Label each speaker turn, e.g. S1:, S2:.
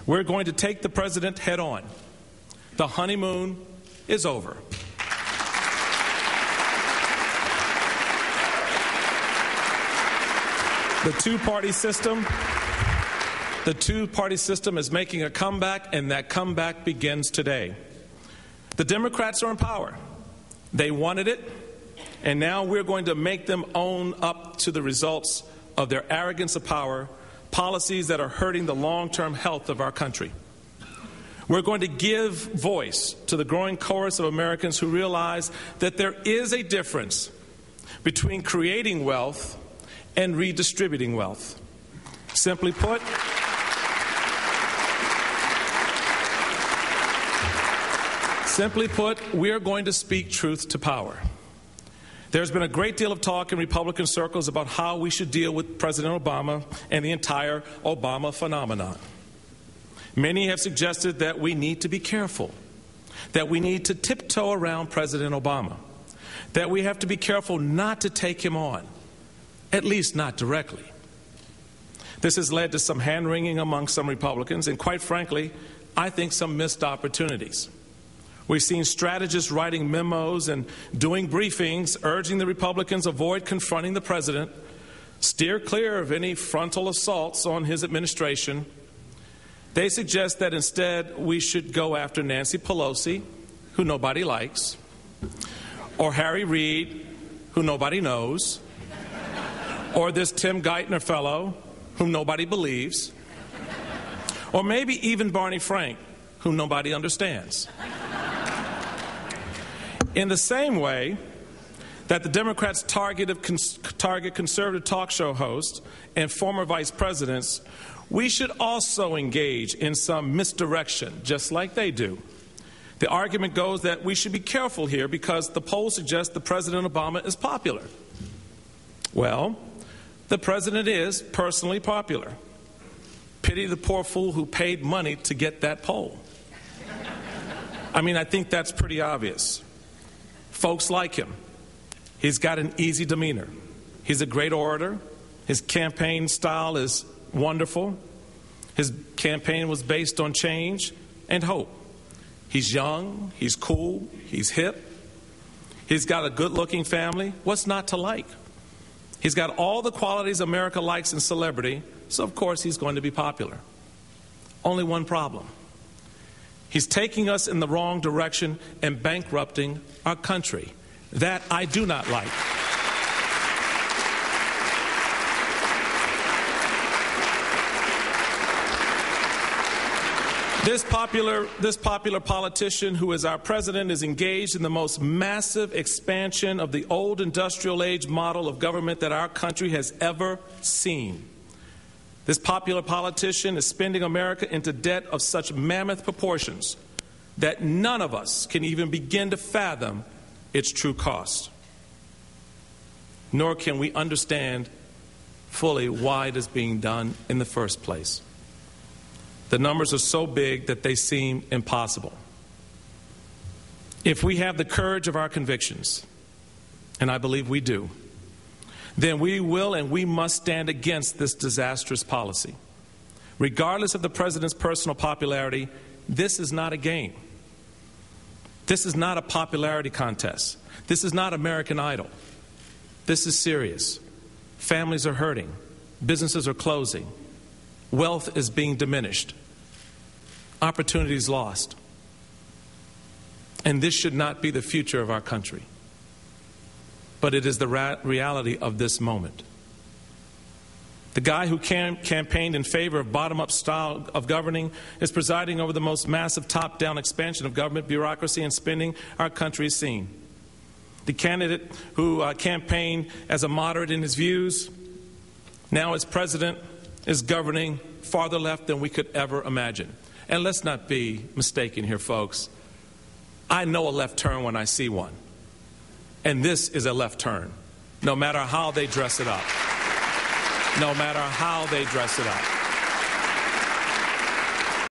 S1: We're going to take the president head on. The honeymoon is over. The two-party system is making a comeback, and that comeback begins today. The Democrats are in power. They wanted it, and now we're going to make them own up to the results of their arrogance of power, policies that are hurting the long-term health of our country. We're going to give voice to the growing chorus of Americans who realize that there is a difference between creating wealth and redistributing wealth. Simply put, we are going to speak truth to power. There's been a great deal of talk in Republican circles about how we should deal with President Obama and the entire Obama phenomenon. Many have suggested that we need to be careful, that we need to tiptoe around President Obama, that we have to be careful not to take him on, at least not directly. This has led to some hand-wringing among some Republicans, and quite frankly, I think some missed opportunities. We've seen strategists writing memos and doing briefings urging the Republicans avoid confronting the president, steer clear of any frontal assaults on his administration. They suggest that instead we should go after Nancy Pelosi, who nobody likes, or Harry Reid, who nobody knows, or this Tim Geithner fellow, whom nobody believes, or maybe even Barney Frank, whom nobody understands. In the same way that the Democrats target conservative talk show hosts and former vice presidents, we should also engage in some misdirection, just like they do. The argument goes that we should be careful here because the polls suggest that President Obama is popular. Well, the president is personally popular. Pity the poor fool who paid money to get that poll. I think that's pretty obvious. Folks like him. He's got an easy demeanor. He's a great orator. His campaign style is wonderful. His campaign was based on change and hope. He's young, he's cool, he's hip. He's got a good-looking family. What's not to like? He's got all the qualities America likes in celebrity, so of course he's going to be popular. Only one problem. He's taking us in the wrong direction and bankrupting our country. That I do not like. This popular politician who is our president is engaged in the most massive expansion of the old industrial age model of government that our country has ever seen. This popular politician is spending America into debt of such mammoth proportions that none of us can even begin to fathom its true cost. Nor can we understand fully why it is being done in the first place. The numbers are so big that they seem impossible. If we have the courage of our convictions, and I believe we do, then we will and we must stand against this disastrous policy. Regardless of the president's personal popularity, this is not a game. This is not a popularity contest. This is not American Idol. This is serious. Families are hurting. Businesses are closing. Wealth is being diminished. Opportunities lost. And this should not be the future of our country. But it is the reality of this moment. The guy who campaigned in favor of bottom-up style of governing is presiding over the most massive top-down expansion of government bureaucracy and spending our country has seen. The candidate who campaigned as a moderate in his views, now as president, is governing farther left than we could ever imagine. And let's not be mistaken here, folks. I know a left turn when I see one. And this is a left turn, no matter how they dress it up. No matter how they dress it up.